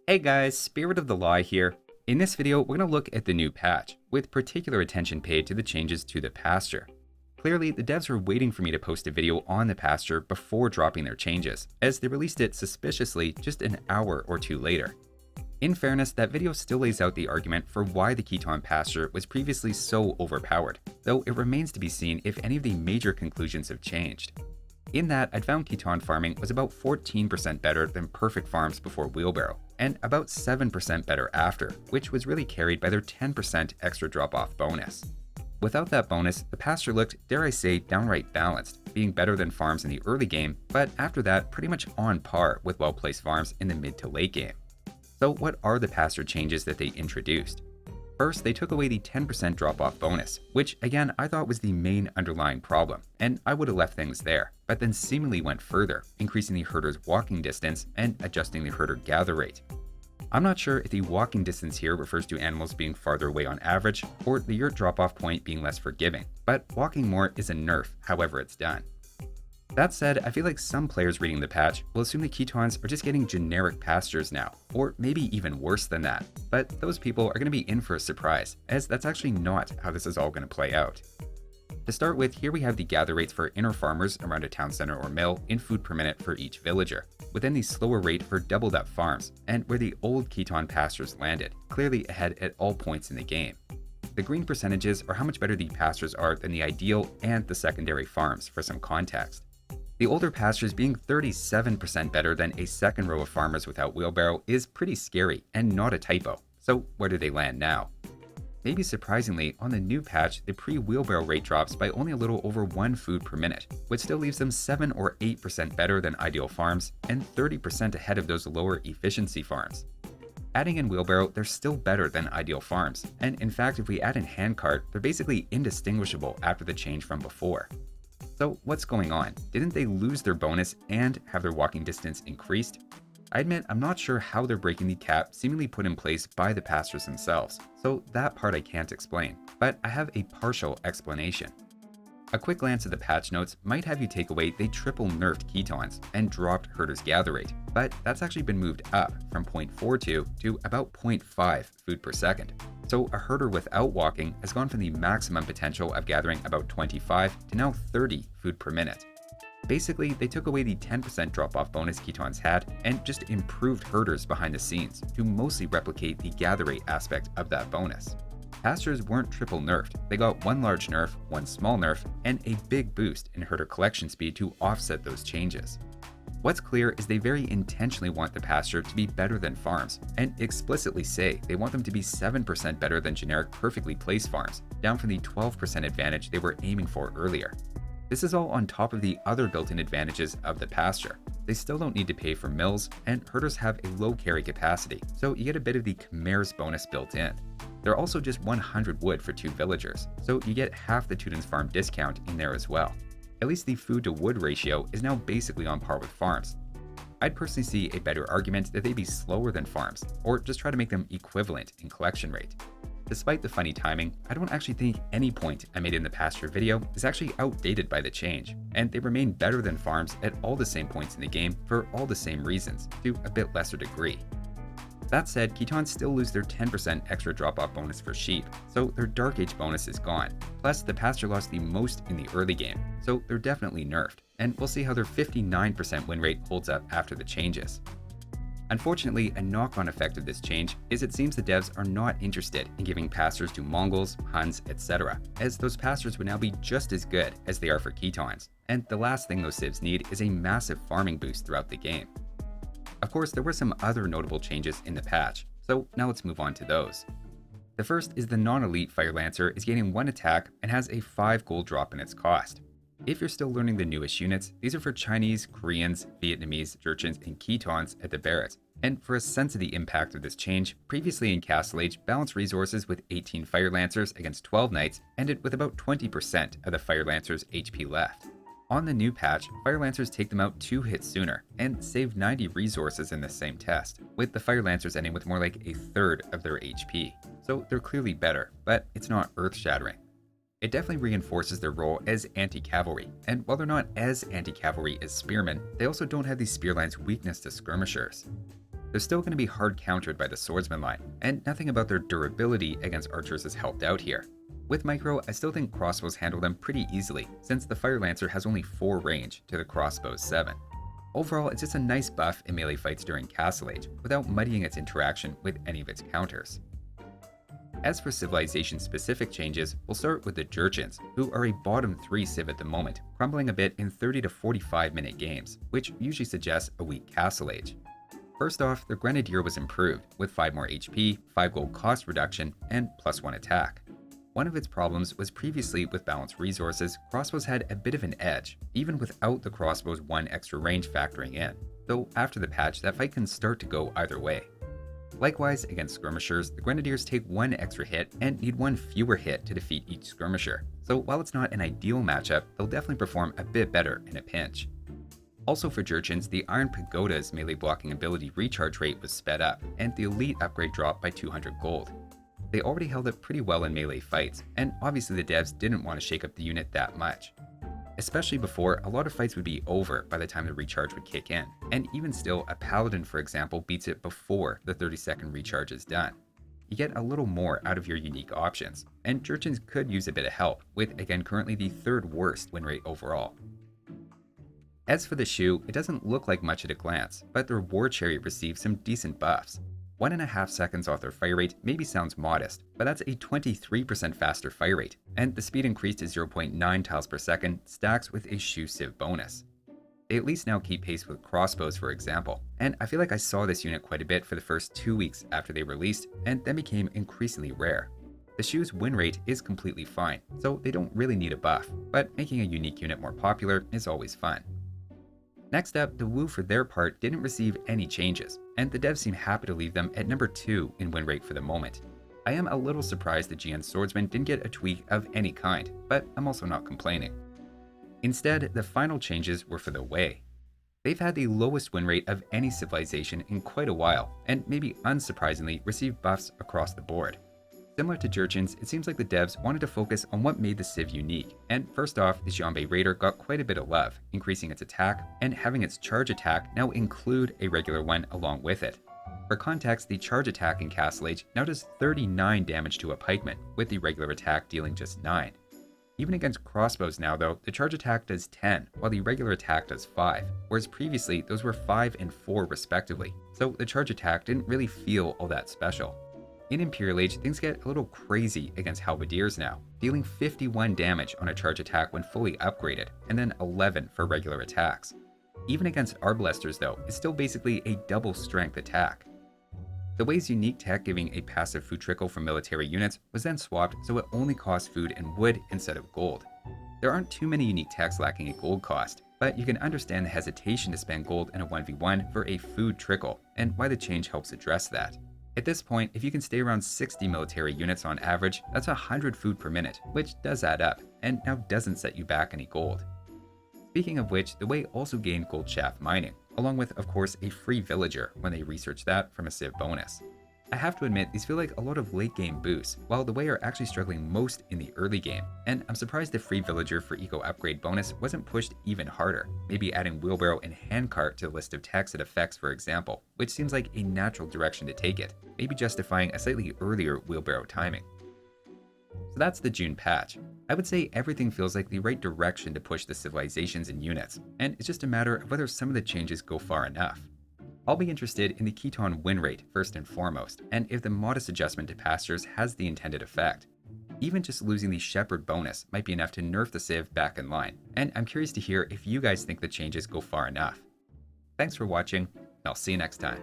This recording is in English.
Hey guys, Spirit of the Law here. In this video, we're going to look at the new patch, with particular attention paid to the changes to the Pasture. Clearly, the devs were waiting for me to post a video on the Pasture before dropping their changes, as they released it suspiciously just an hour or two later. In fairness, that video still lays out the argument for why the Khitan Pasture was previously so overpowered, though it remains to be seen if any of the major conclusions have changed. In that, I'd found Khitan farming was about 14% better than perfect farms before Wheelbarrow, and about 7% better after, which was really carried by their 10% extra drop-off bonus. Without that bonus, the Pasture looked, dare I say, downright balanced, being better than farms in the early game, but after that, pretty much on par with well-placed farms in the mid to late game. So what are the Pasture changes that they introduced? First, they took away the 10% drop-off bonus, which again I thought was the main underlying problem, and I would have left things there, but then seemingly went further, increasing the herder's walking distance and adjusting the herder gather rate. I'm not sure if the walking distance here refers to animals being farther away on average, or the yurt drop-off point being less forgiving, but walking more is a nerf, however it's done. That said, I feel like some players reading the patch will assume the Khitans are just getting generic pastures now, or maybe even worse than that, but those people are going to be in for a surprise, as that's actually not how this is all going to play out. To start with, here we have the gather rates for inner farmers around a town center or mill in food per minute for each villager, within the slower rate for doubled up farms, and where the old Khitan pastures landed, clearly ahead at all points in the game. The green percentages are how much better the pastures are than the ideal and the secondary farms, for some context. The older pastures being 37% better than a second row of farmers without Wheelbarrow is pretty scary and not a typo. So where do they land now? Maybe surprisingly, on the new patch, the pre-Wheelbarrow rate drops by only a little over 1 food per minute, which still leaves them 7 or 8% better than ideal farms and 30% ahead of those lower efficiency farms. Adding in Wheelbarrow, they're still better than ideal farms, and in fact if we add in Handcart, they're basically indistinguishable after the change from before. So what's going on? Didn't they lose their bonus and have their walking distance increased? I admit I'm not sure how they're breaking the cap seemingly put in place by the pastures themselves, so that part I can't explain, but I have a partial explanation. A quick glance at the patch notes might have you take away they triple nerfed Khitans and dropped herder's gather rate, but that's actually been moved up from 0.42 to about 0.5 food per second. So a herder without walking has gone from the maximum potential of gathering about 25 to now 30 food per minute. Basically, they took away the 10% drop-off bonus Khitans had and just improved herders behind the scenes to mostly replicate the gather rate aspect of that bonus. Pastures weren't triple nerfed, they got one large nerf, one small nerf, and a big boost in herder collection speed to offset those changes. What's clear is they very intentionally want the Pasture to be better than farms, and explicitly say they want them to be 7% better than generic perfectly placed farms, down from the 12% advantage they were aiming for earlier. This is all on top of the other built-in advantages of the Pasture. They still don't need to pay for mills, and herders have a low carry capacity, so you get a bit of the Khmer's bonus built in. They're also just 100 wood for 2 villagers, so you get half the Tuden's farm discount in there as well. At least the food to wood ratio is now basically on par with farms. I'd personally see a better argument that they be slower than farms, or just try to make them equivalent in collection rate. Despite the funny timing, I don't actually think any point I made in the Pasture video is actually outdated by the change, and they remain better than farms at all the same points in the game for all the same reasons, to a bit lesser degree. That said, Khitans still lose their 10% extra drop-off bonus for sheep, so their Dark Age bonus is gone. Plus, the Pasture lost the most in the early game, so they're definitely nerfed, and we'll see how their 59% win rate holds up after the changes. Unfortunately, a knock-on effect of this change is it seems the devs are not interested in giving pastures to Mongols, Huns, etc., as those pastures would now be just as good as they are for Khitans, and the last thing those civs need is a massive farming boost throughout the game. Of course, there were some other notable changes in the patch, so now let's move on to those. The first is the non-elite Fire Lancer is gaining 1 attack and has a 5 gold drop in its cost. If you're still learning the newest units, these are for Chinese, Koreans, Vietnamese, Jurchens, and Khitans at the barracks. And for a sense of the impact of this change, previously in Castle Age, balanced resources with 18 Fire Lancers against 12 Knights ended with about 20% of the Fire Lancers' HP left. On the new patch, Fire Lancers take them out 2 hits sooner and save 90 resources in the same test, with the Fire Lancers ending with more like a third of their HP. So they're clearly better, but it's not earth-shattering. It definitely reinforces their role as anti-cavalry, and while they're not as anti-cavalry as spearmen, they also don't have the spear line's weakness to skirmishers. They're still going to be hard countered by the swordsman line, and nothing about their durability against archers has helped out here. With micro, I still think crossbows handle them pretty easily, since the Fire Lancer has only 4 range to the crossbow's 7. Overall, it's just a nice buff in melee fights during Castle Age, without muddying its interaction with any of its counters. As for civilization-specific changes, we'll start with the Jurchens, who are a bottom 3 civ at the moment, crumbling a bit in 30 to 45 minute games, which usually suggests a weak Castle Age. First off, their grenadier was improved, with 5 more HP, 5 gold cost reduction, and +1 attack. One of its problems was previously with balanced resources, crossbows had a bit of an edge, even without the crossbow's 1 extra range factoring in, though after the patch that fight can start to go either way. Likewise, against skirmishers, the grenadiers take 1 extra hit and need 1 fewer hit to defeat each skirmisher, so while it's not an ideal matchup, they'll definitely perform a bit better in a pinch. Also for Jurchens, the Iron Pagoda's melee blocking ability recharge rate was sped up, and the elite upgrade dropped by 200 gold. They already held up pretty well in melee fights, and obviously the devs didn't want to shake up the unit that much. Especially before, a lot of fights would be over by the time the recharge would kick in, and even still, a Paladin for example beats it before the 30-second recharge is done. You get a little more out of your unique options, and Jurchens could use a bit of help, with again currently the 3rd worst win rate overall. As for the shoe, it doesn't look like much at a glance, but their War Chariot received some decent buffs. 1.5 seconds off their fire rate maybe sounds modest, but that's a 23% faster fire rate, and the speed increased to 0.9 tiles per second stacks with a shoe civ bonus. They at least now keep pace with crossbows for example, and I feel like I saw this unit quite a bit for the first 2 weeks after they released, and then became increasingly rare. The shoe's win rate is completely fine, so they don't really need a buff, but making a unique unit more popular is always fun. Next up, the Wu for their part didn't receive any changes, and the devs seem happy to leave them at number 2 in win rate for the moment. I am a little surprised the GN Swordsman didn't get a tweak of any kind, but I'm also not complaining. Instead, the final changes were for the Wei. They've had the lowest win rate of any civilization in quite a while, and maybe unsurprisingly received buffs across the board. Similar to Jurchens, it seems like the devs wanted to focus on what made the civ unique, and first off, the Xianbei Raider got quite a bit of love, increasing its attack, and having its charge attack now include a regular one along with it. For context, the charge attack in Castle Age now does 39 damage to a pikeman, with the regular attack dealing just 9. Even against crossbows now though, the charge attack does 10, while the regular attack does 5, whereas previously those were 5 and 4 respectively, so the charge attack didn't really feel all that special. In Imperial Age, things get a little crazy against halberdiers now, dealing 51 damage on a charge attack when fully upgraded, and then 11 for regular attacks. Even against arbalesters though, it's still basically a double strength attack. The Wei's unique tech giving a passive food trickle for military units was then swapped so it only costs food and wood instead of gold. There aren't too many unique techs lacking a gold cost, but you can understand the hesitation to spend gold in a 1v1 for a food trickle, and why the change helps address that. At this point, if you can stay around 60 military units on average, that's 100 food per minute, which does add up, and now doesn't set you back any gold. Speaking of which, the Wei also gained gold shaft mining, along with, of course, a free villager when they researched that from a civ bonus. I have to admit, these feel like a lot of late game boosts, while the Wei are actually struggling most in the early game, and I'm surprised the free villager for eco upgrade bonus wasn't pushed even harder, maybe adding wheelbarrow and handcart to the list of techs it affects for example, which seems like a natural direction to take it, maybe justifying a slightly earlier wheelbarrow timing. So that's the June patch. I would say everything feels like the right direction to push the civilizations and units, and it's just a matter of whether some of the changes go far enough. I'll be interested in the Khitan win rate first and foremost, and if the modest adjustment to pastures has the intended effect. Even just losing the shepherd bonus might be enough to nerf the civ back in line, and I'm curious to hear if you guys think the changes go far enough. Thanks for watching, and I'll see you next time.